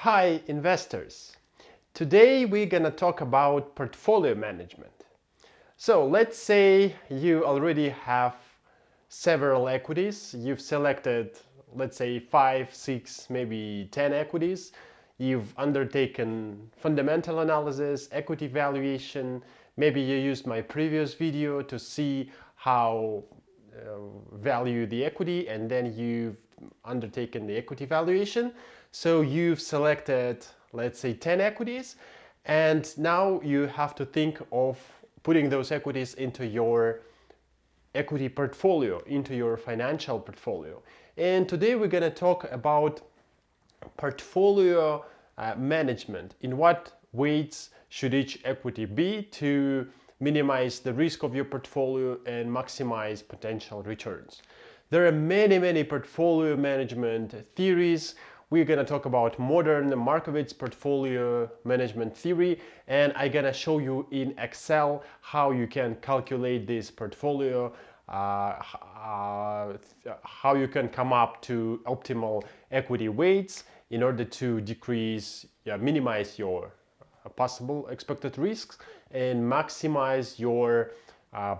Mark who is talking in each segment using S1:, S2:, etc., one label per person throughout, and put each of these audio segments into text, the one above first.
S1: Hi investors! Today we're gonna talk about portfolio management. So let's say you already have several equities. You've selected, let's say 5, 6, maybe 10 equities. You've undertaken fundamental analysis, equity valuation. Maybe you used my previous video to see how value the equity, and then you've undertaken the equity valuation. So you've selected, let's say 10 equities, and now you have to think of putting those equities into your equity portfolio, into your financial portfolio. And today we're going to talk about portfolio management. In what weights should each equity be to minimize the risk of your portfolio and maximize potential returns? There are many portfolio management theories. We're going to talk about modern Markowitz portfolio management theory, and I'm going to show you in Excel how you can calculate this portfolio, how you can come up to optimal equity weights in order to minimize your possible expected risks and maximize your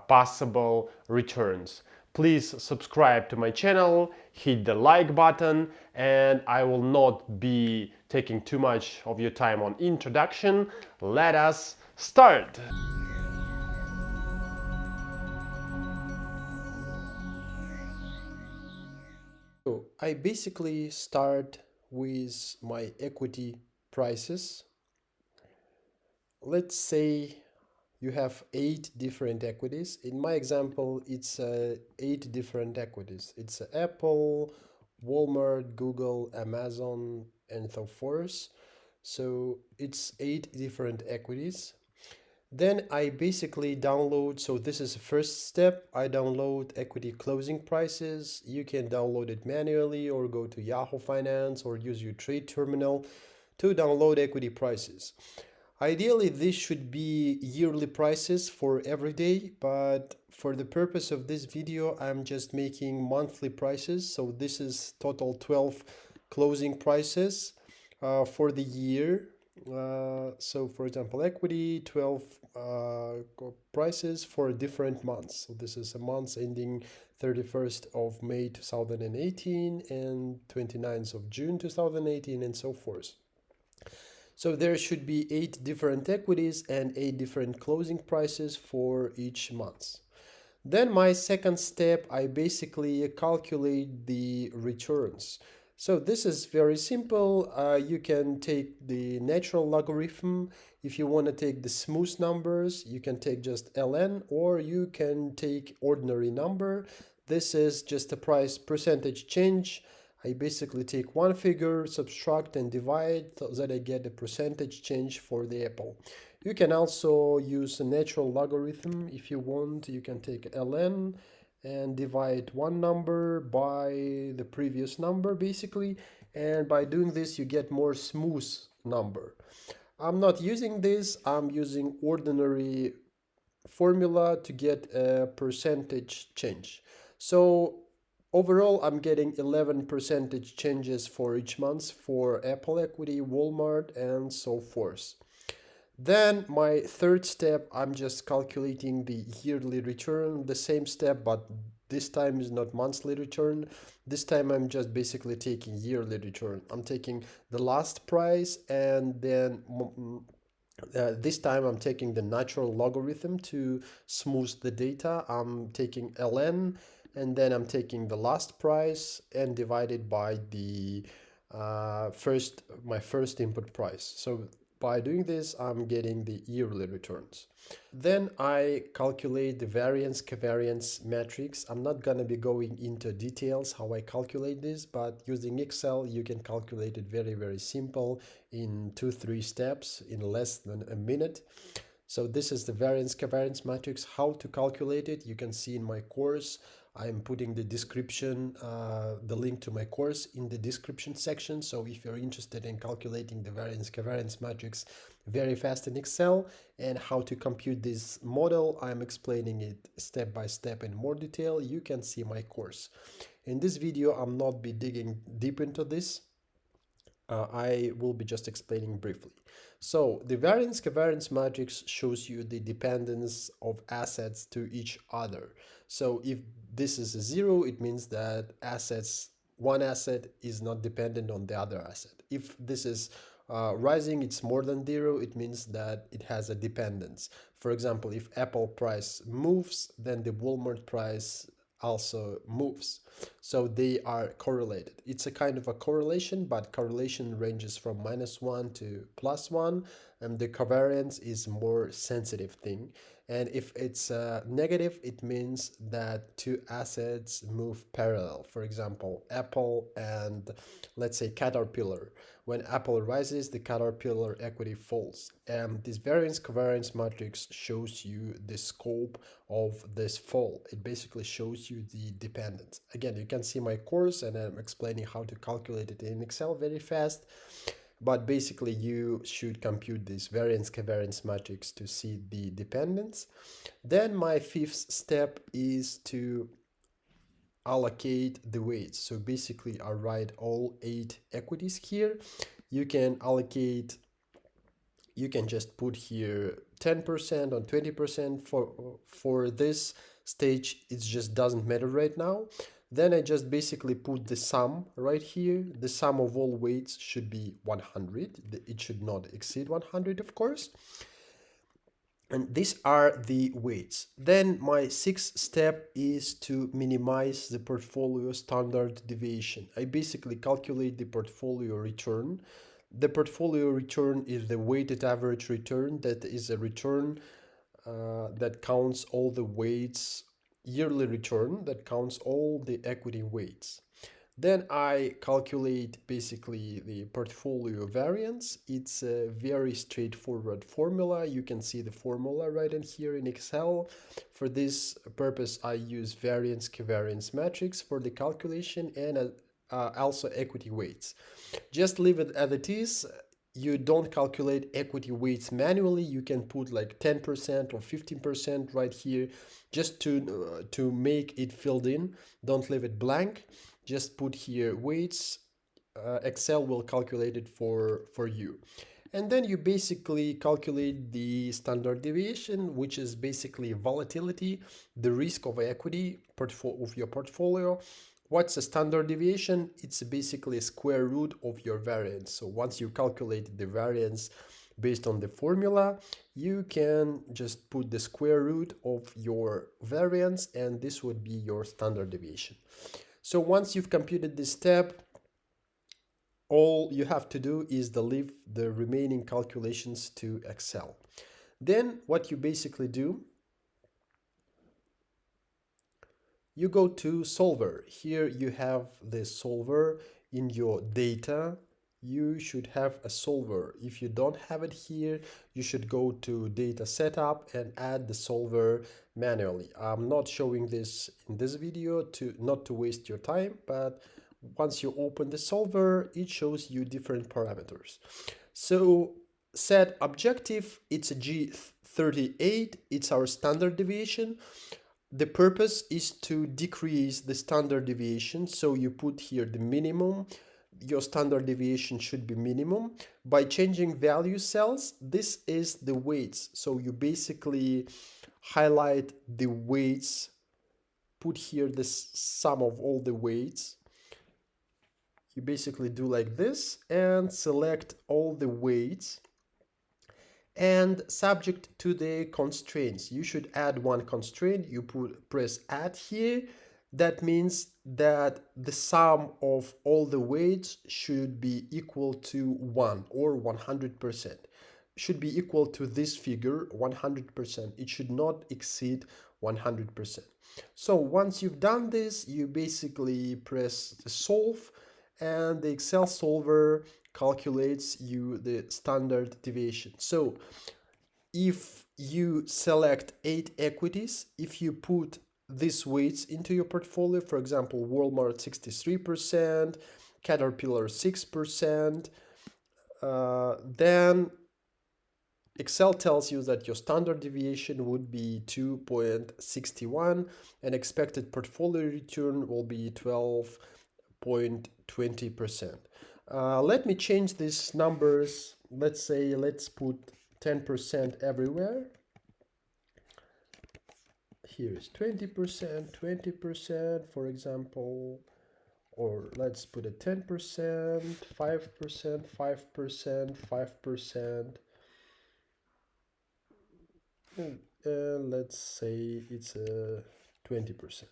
S1: possible returns. Please subscribe to my channel, hit the like button, and I will not be taking too much of your time on introduction. Let us start! So I basically start with my equity prices. Let's say you have 8 different equities. In my example, it's 8 different equities. It's Apple, Walmart, Google, Amazon, and so forth. So it's 8 different equities. Then I basically download, so this is the first step. I download equity closing prices. You can download it manually or go to Yahoo Finance or use your trade terminal to download equity prices. Ideally, this should be yearly prices for every day, but for the purpose of this video, I'm just making monthly prices. So this is total 12 closing prices for the year. So for example, equity, 12 prices for different months. So this is a month ending 31st of May 2018 and 29th of June 2018 and so forth. So there should be 8 different equities and 8 different closing prices for each month. Then my second step, I basically calculate the returns. So this is very simple. You can take the natural logarithm. If you want to take the smooth numbers, you can take just ln, or you can take ordinary number. This is just a price percentage change. I basically take one figure, subtract and divide so that I get a percentage change for the apple. You can also use a natural logarithm if you want. You can take ln and divide one number by the previous number basically, and by doing this you get more smooth number. I'm not using this. I'm using ordinary formula to get a percentage change. So overall, I'm getting 11 percentage changes for each month for Apple equity, Walmart, and so forth. Then my third step, I'm just calculating the yearly return, the same step, but this time is not monthly return. This time I'm just basically taking yearly return. I'm taking the last price, and then this time I'm taking the natural logarithm to smooth the data. I'm taking ln, and then I'm taking the last price and divided by the my first input price. So by doing this, I'm getting the yearly returns. Then I calculate the variance covariance matrix. I'm not going to be going into details how I calculate this, but using Excel, you can calculate it very simple in 2-3 steps in less than a minute. So this is the variance covariance matrix. How to calculate it, you can see in my course. I'm putting the description, the link to my course in the description section. So if you're interested in calculating the variance covariance matrix very fast in Excel and how to compute this model, I'm explaining it step by step in more detail. You can see my course. In this video, I'm not be digging deep into this. I will be just explaining briefly. So the variance covariance matrix shows you the dependence of assets to each other. So if this is a zero, it means that one asset is not dependent on the other asset. If this is rising, it's more than zero, it means that it has a dependence. For example, if Apple price moves, then the Walmart price also moves. So they are correlated. It's a kind of a correlation, but correlation ranges from -1 to +1, and the covariance is more sensitive thing. And if it's negative, it means that two assets move parallel. For example, Apple and let's say Caterpillar. When Apple rises, the Caterpillar equity falls. And this variance covariance matrix shows you the scope of this fall. It basically shows you the dependence. Again, you can see my course and I'm explaining how to calculate it in Excel very fast. But basically you should compute this variance covariance matrix to see the dependence. Then my fifth step is to allocate the weights. So basically I write all 8 equities here. You can allocate, you can just put here 10% or 20% for this stage. It just doesn't matter right now. Then I just basically put the sum right here. The sum of all weights should be 100. It should not exceed 100, of course. And these are the weights. Then my sixth step is to minimize the portfolio standard deviation. I basically calculate the portfolio return. The portfolio return is the weighted average return. That is a return that counts all the weights, yearly return that counts all the equity weights. Then I calculate basically the portfolio variance. It's a very straightforward formula. You can see the formula right in here in Excel. For this purpose, I use variance covariance matrix for the calculation and also equity weights. Just leave it as it is. You don't calculate equity weights manually. You can put like 10% or 15% right here just to make it filled in. Don't leave it blank. Just put here weights. Excel will calculate it for you. And then you basically calculate the standard deviation, which is basically volatility, the risk of equity of your portfolio. What's a standard deviation? It's basically a square root of your variance. So once you calculate the variance based on the formula, you can just put the square root of your variance, and this would be your standard deviation. So once you've computed this step, all you have to do is leave the remaining calculations to Excel. Then what you basically do, you go to solver. Here you have the solver in your data. You should have a solver. If you don't have it here, you should go to data setup and add the solver manually. I'm not showing this in this video not to waste your time, but once you open the solver, it shows you different parameters. So set objective, it's a G38, it's our standard deviation. The purpose is to decrease the standard deviation. So you put here the minimum. Your standard deviation should be minimum. By changing value cells, this is the weights. So you basically highlight the weights, put here the sum of all the weights. You basically do like this and select all the weights. And subject to the constraints, you should add one constraint. You press add here. That means that the sum of all the weights should be equal to 1 or 100%. Should be equal to this figure, 100%. It should not exceed 100%. So once you've done this, you basically press solve, and the Excel solver calculates you the standard deviation. So if you select 8 equities, if you put these weights into your portfolio, for example, Walmart 63%, Caterpillar 6%, then Excel tells you that your standard deviation would be 2.61 and expected portfolio return will be 12.20%. Let me change these numbers. Let's say, let's put 10% everywhere. Here is 20%, 20%, for example, or let's put a 10%, 5%, 5%, 5%. Let's say it's a 20%.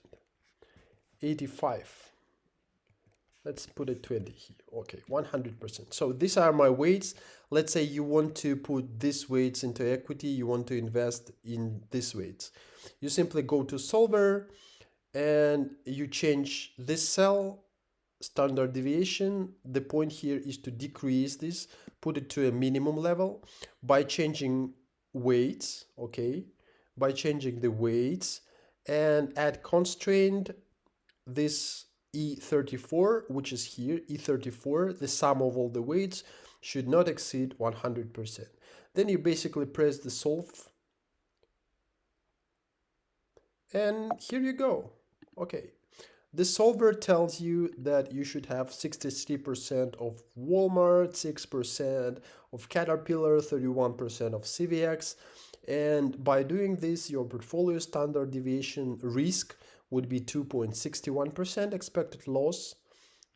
S1: 85. Let's put a 20 here. Okay, 100%. So these are my weights. Let's say you want to put these weights into equity. You want to invest in these weights. You simply go to solver and you change this cell standard deviation. The point here is to decrease this, put it to a minimum level by changing weights, okay? By changing the weights and add constraint this E34, which is here, E34, the sum of all the weights should not exceed 100%. Then you basically press the solve and here you go. Okay. The solver tells you that you should have 63% of Walmart, 6% of Caterpillar, 31% of CVX. And by doing this, your portfolio standard deviation risk would be 2.61% expected loss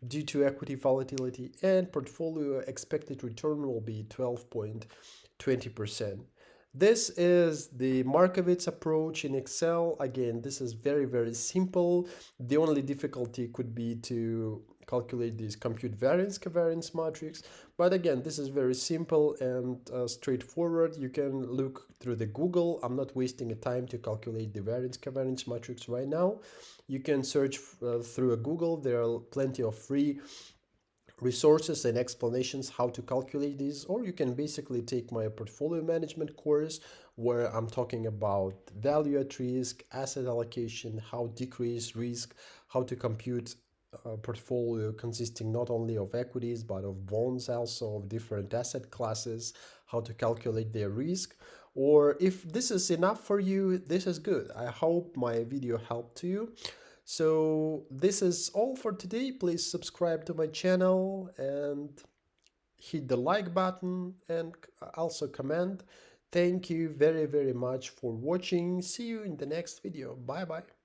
S1: due to equity volatility, and portfolio expected return will be 12.20%. This is the Markowitz approach in Excel. Again, this is very, very simple. The only difficulty could be to calculate this compute variance covariance matrix. But again, this is very simple and straightforward. You can look through the Google. I'm not wasting a time to calculate the variance covariance matrix right now. You can search through a Google. There are plenty of free resources and explanations how to calculate these, or you can basically take my portfolio management course where I'm talking about value at risk, asset allocation, how decrease risk, how to compute a portfolio consisting not only of equities but of bonds, also of different asset classes, how to calculate their risk. Or if this is enough for you, this is good. I hope my video helped you. So this is all for today. Please subscribe to my channel and hit the like button and also comment. Thank you very, very much for watching. See you in the next video. Bye bye.